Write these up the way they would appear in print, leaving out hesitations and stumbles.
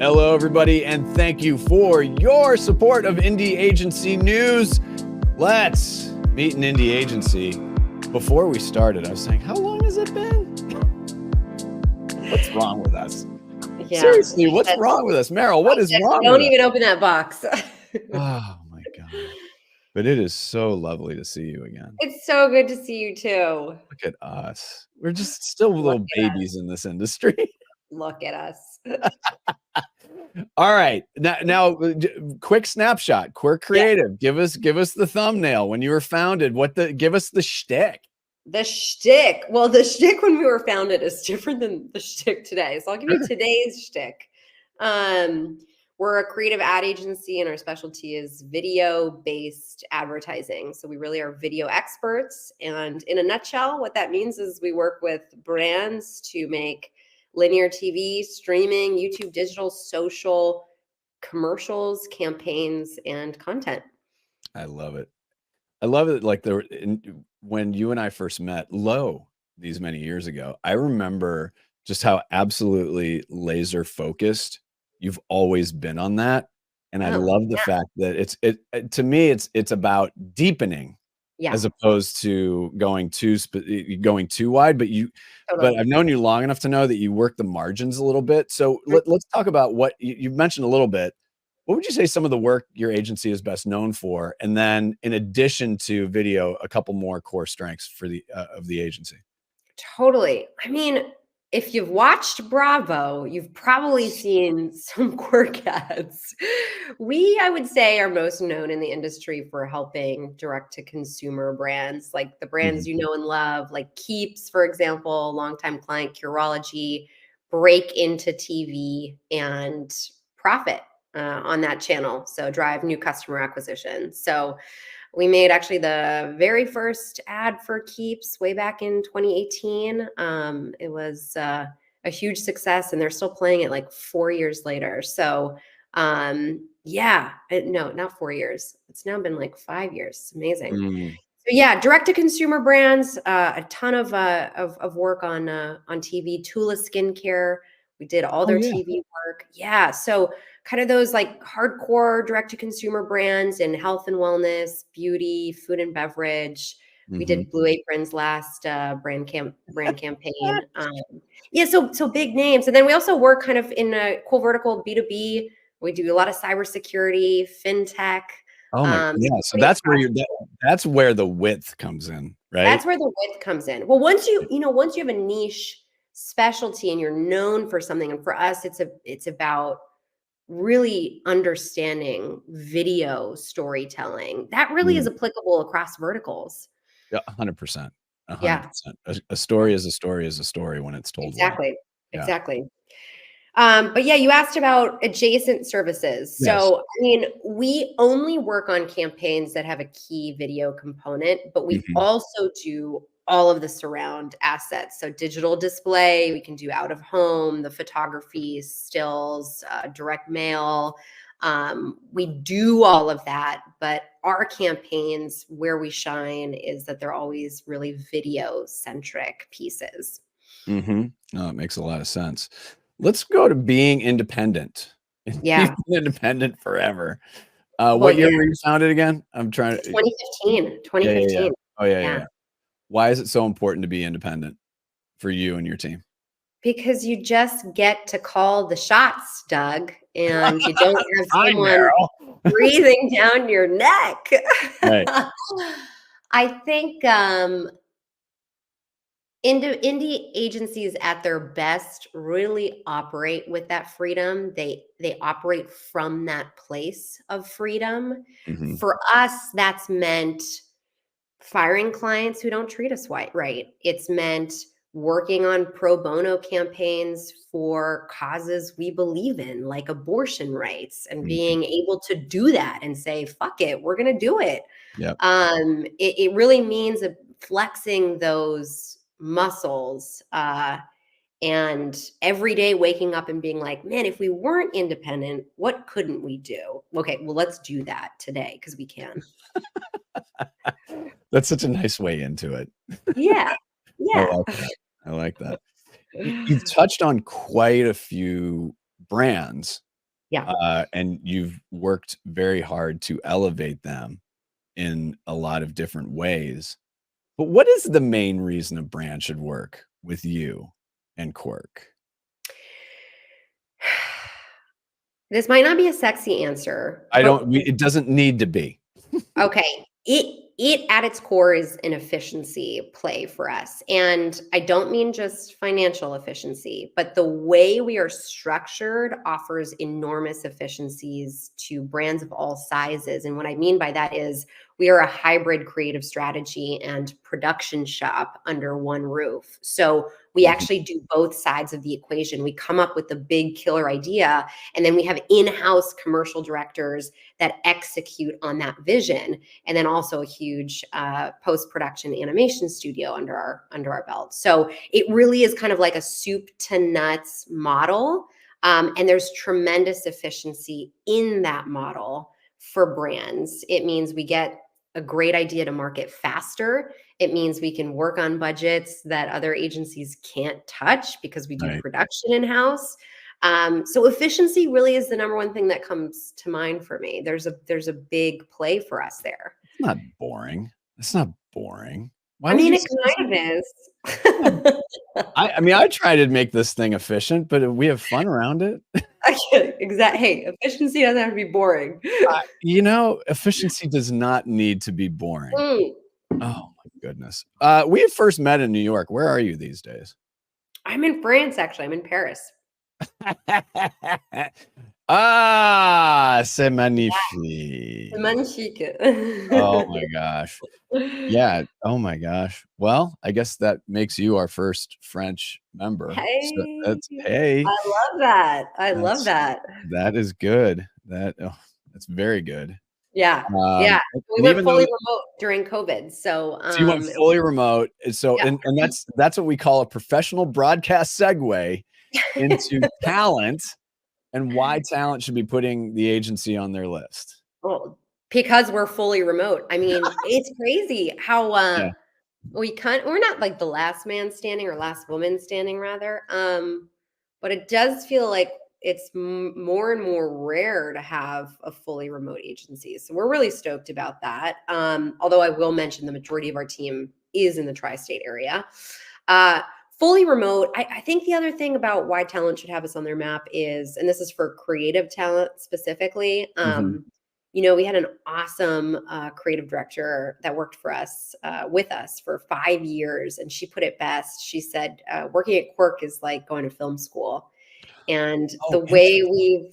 Hello, everybody, and thank you for your support of Indie Agency News. Let's meet an indie agency. Before we started, I was saying, how long has it been? What's wrong with us? Yeah, seriously, what's wrong with us? Meryl, what is wrong with us? Don't even open that box. Oh, my God. But it is so lovely to see you again. It's so good to see you, too. Look at us. We're just still little babies in this industry. Look at us. All right. Now, quick snapshot. Quirk Creative. Yeah. Give us the thumbnail. When you were founded, give us the shtick. The shtick. Well, the shtick when we were founded is different than the shtick today. So I'll give you today's shtick. We're a creative ad agency, and our specialty is video-based advertising. So we really are video experts. And in a nutshell, what that means is we work with brands to make linear TV, streaming, YouTube, digital, social, commercials, campaigns, and content. I love it. I love it. Like when you and I first met these many years ago, I remember just how absolutely laser focused you've always been on that. And I love the fact that to me, it's about deepening as opposed to going too wide, but I've known you long enough to know that you work the margins a little bit. So let's talk about what you mentioned a little bit. What would you say some of the work your agency is best known for? And then in addition to video, a couple more core strengths for of the agency. Totally. I mean, if you've watched Bravo, you've probably seen some Quirk ads. I would say, are most known in the industry for helping direct-to-consumer brands, like the brands you know and love, like Keeps, for example, longtime client Curology, break into TV and profit on that channel. So drive new customer acquisition. So we made actually the very first ad for Keeps way back in 2018. It was a huge success, and they're still playing it like 4 years later. So no, not 4 years. It's now been like 5 years. It's amazing. So yeah, direct-to-consumer brands, a ton of work on TV. Tula Skincare, we did all their TV work. Yeah, so kind of those like hardcore direct-to-consumer brands in health and wellness, beauty, food and beverage. We did Blue Apron's last brand campaign. So big names. And then we also work kind of in a cool vertical B2B. We do a lot of cybersecurity, fintech. Oh my, so that's where the width comes in, right? That's where the width comes in. Well, once you have a niche specialty and you're known for something, and for us, it's about really understanding video storytelling. That really is applicable across verticals. Yeah, 100%. 100%. A story is a story is a story when it's told. Exactly. Well. Exactly. But yeah, you asked about adjacent services. Yes. So, I mean, we only work on campaigns that have a key video component, but we also do all of the surround assets. So digital display, we can do out of home, the photography, stills, direct mail. We do all of that, but our campaigns, where we shine is that they're always really video centric pieces. No, it makes a lot of sense. Let's go to being independent. Yeah. You've been independent forever. What year were you founded again? I'm trying to. 2015. Yeah. Oh, yeah. Why is it so important to be independent for you and your team? Because you just get to call the shots, Doug, and you don't have someone breathing down your neck. Right. I think indie agencies at their best really operate with that freedom. They operate from that place of freedom. For us, that's meant firing clients who don't treat us right. It's meant working on pro bono campaigns for causes we believe in, like abortion rights, and being able to do that and say, fuck it, we're going to do it. Yep. It really means flexing those muscles and every day waking up and being like, man, if we weren't independent, what couldn't we do? Okay, well, let's do that today because we can. That's such a nice way into it. Yeah. I like that. You've touched on quite a few brands Yeah. And you've worked very hard to elevate them in a lot of different ways. But what is the main reason a brand should work with you and Quirk? This might not be a sexy answer, I but don't it doesn't need to be. okay. It at its core is an efficiency play for us. And I don't mean just financial efficiency, but the way we are structured offers enormous efficiencies to brands of all sizes. And what I mean by that is we are a hybrid creative strategy and production shop under one roof. So we Mhm. actually do both sides of the equation. We come up with the big killer idea, and then we have in-house commercial directors that execute on that vision, and then also a huge post-production animation studio under our belt. So it really is kind of like a soup to nuts model, and there's tremendous efficiency in that model for brands. It means we get a great idea to market faster. It means we can work on budgets that other agencies can't touch because we do Right. production in-house. So efficiency really is the number one thing that comes to mind for me. There's a big play for us there. It's not boring. It's not boring. Why I would mean, you it say it's kind of not? is. I mean, I try to make this thing efficient, but we have fun around it. Hey, efficiency doesn't have to be boring. Efficiency does not need to be boring. Mm. Oh my goodness. We had first met in New York. Where are you these days? I'm in France, actually. I'm in Paris. Ah, c'est C'est magnifique. magnifique. Oh my gosh. Yeah. Oh my gosh. Well, I guess that makes you our first French member. So Hey, that's hey, I love that. I love that's that. that is good. That's very good. Yeah, yeah. Um, We and went even though fully remote during COVID, so, so you went fully remote, yeah. and that's what we call a professional broadcast segue into talent and why talent should be putting the agency on their list. Well, because we're fully remote. I mean, it's crazy how, Yeah. we're not like the last man standing or last woman standing rather, but it does feel like it's more and more rare to have a fully remote agency. So we're really stoked about that. Although I will mention the majority of our team is in the tri-state area. Uh, Fully remote. I think the other thing about why talent should have us on their map is, and this is for creative talent specifically. Mhm. We had an awesome creative director that worked for us with us for 5 years, and she put it best. She said, "Working at Quirk is like going to film school." And Oh, interesting.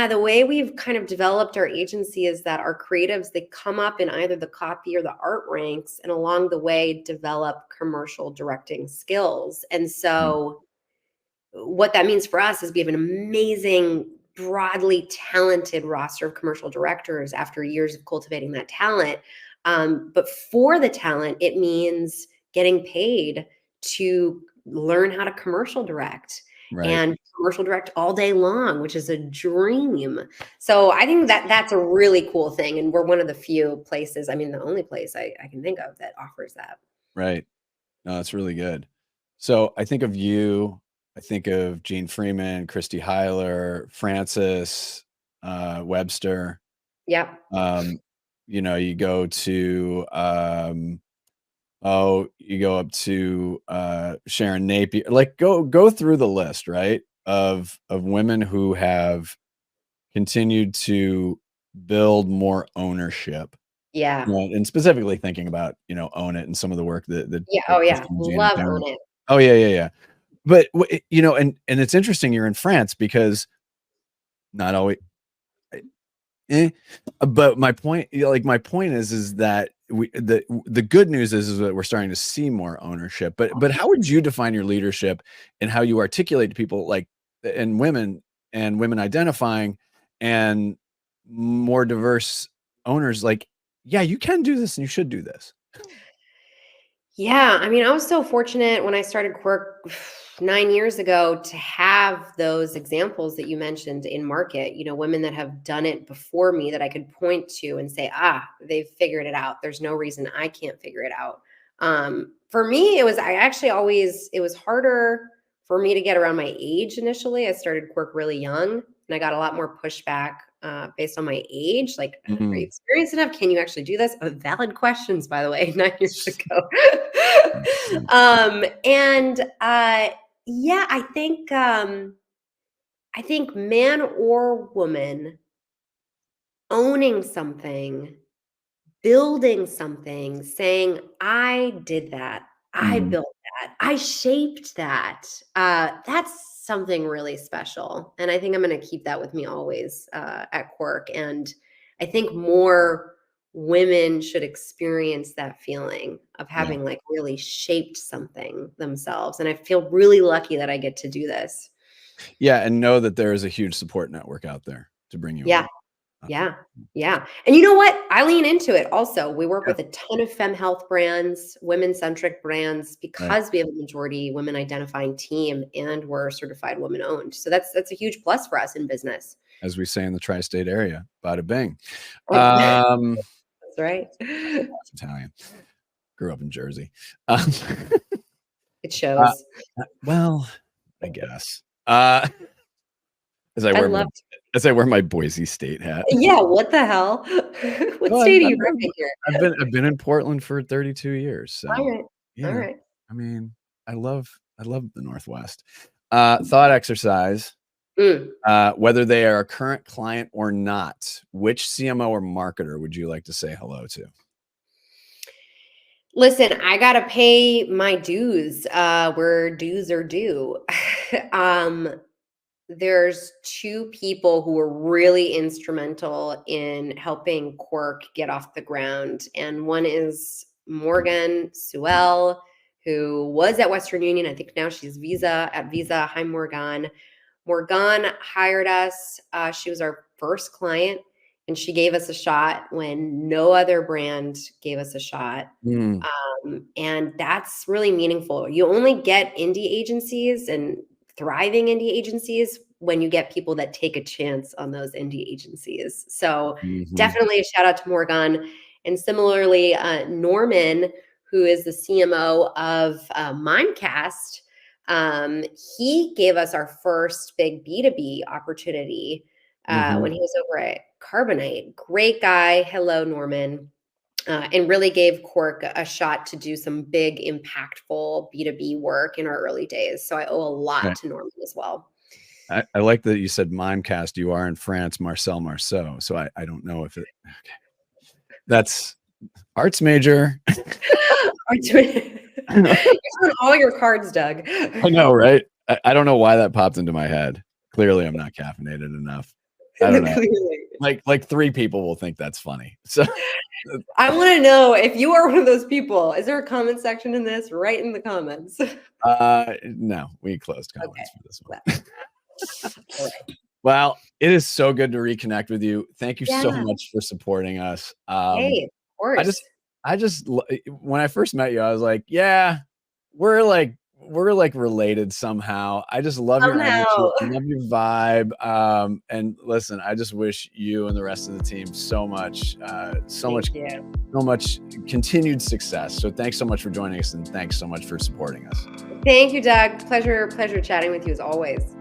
the way we've kind of developed our agency is that our creatives, they come up in either the copy or the art ranks, and along the way develop commercial directing skills. And Mm, so what that means for us is we have an amazing, broadly talented roster of commercial directors after years of cultivating that talent. But for the talent, it means getting paid to learn how to commercial direct right, and commercial direct all day long, which is a dream. So I think that that's a really cool thing. And we're one of the few places, I mean, the only place I can think of that offers that. right. No, that's really good. So I think of you, I think of Gene Freeman, Christy Heiler, Francis, Webster. Yep. Um, you go to you go up to Sharon Napier. Like go through the list, right? Of women who have continued to build more ownership. Yeah. And specifically thinking about, Own It and some of the work that that Yeah. that Oh, yeah. Christy and Gene have Love done. Own It. Oh, yeah, yeah, yeah. But and it's interesting you're in France because not always eh, but my point is that the good news is that we're starting to see more ownership. But how would you define your leadership and how you articulate to people like and women identifying and more diverse owners like, yeah, you can do this and you should do this. Yeah, I mean, I was so fortunate when I started Quirk 9 years ago to have those examples that you mentioned in market, women that have done it before me that I could point to and say, they've figured it out. There's no reason I can't figure it out. For me, it was harder for me to get around my age initially. I started Quirk really young, and I got a lot more pushback based on my age. Like, are you Mm. experienced enough? Can you actually do this? Valid questions, by the way, 9 years ago. And yeah, I think man or woman owning something, building something, saying, I did that. I Mhm. built that. I shaped that. That's something really special. And I think I'm going to keep that with me always at Quirk. And I think more women should experience that feeling of Yeah. having like really shaped something themselves. And I feel really lucky that I get to do this. Yeah, and know that there is a huge support network out there to bring you Yeah. along. Uh, Yeah. Yeah. And you know what? I lean into it also. We work yeah, with a ton of FemHealth brands, women-centric brands, right. because we have a majority women identifying team and we're certified women owned. So that's a huge plus for us in business. As we say in the tri-state area, bada bing. That's Um, right. half Italian. Grew up in Jersey. Um, It uh, shows. well, I guess. As I I wear my love Boise State hat. Yeah, what the hell? What Well, state are you repping here? I've been in Portland for 32 years, All so, right. you All know, right. I mean, I love the Northwest. Thought exercise, Mm. whether they are a current client or not, which CMO or marketer would you like to say hello to? Listen, I gotta pay my dues, where dues are due. um, there's two people who were really instrumental in helping Quirk get off the ground. And one is Morgan Sewell, who was at Western Union. I think now she's at Visa. Hi, Morgan. Morgan hired us. She was our first client, and she gave us a shot when no other brand gave us a shot. Mm, And that's really meaningful. You only get indie agencies and thriving indie agencies when you get people that take a chance on those indie agencies. So mhm, definitely a shout out to Morgan. And similarly, Norman, who is the CMO of Mimecast, he gave us our first big B2B opportunity mhm. when he was over at Carbonite. Great guy. Hello, Norman. And really gave Quirk a shot to do some big, impactful B2B work in our early days. So I owe a lot Okay. to Norman as well. I like that you said Mimecast. You are in France, Marcel Marceau. So I don't know if it. Okay. That's arts major. You're showing all your cards, Doug. I know, right? I don't know why that popped into my head. Clearly, I'm not caffeinated enough. I don't know. Clearly. Like 3 people will think that's funny. So, I want to know if you are one of those people. Is there a comment section in this? Write in the comments. no, we closed Okay. comments for this Well, one. all right. Well, it is so good to reconnect with you. Thank you so Yeah. much for supporting us. Hey, of I course. just when I first met you, I was like, yeah, we're like related somehow. I just love your energy, Somehow. love your vibe. And listen, I just wish you and the rest of the team so much, Thank you. so much continued success. So thanks so much for joining us, and thanks so much for supporting us. Thank you, Doug. Pleasure chatting with you as always.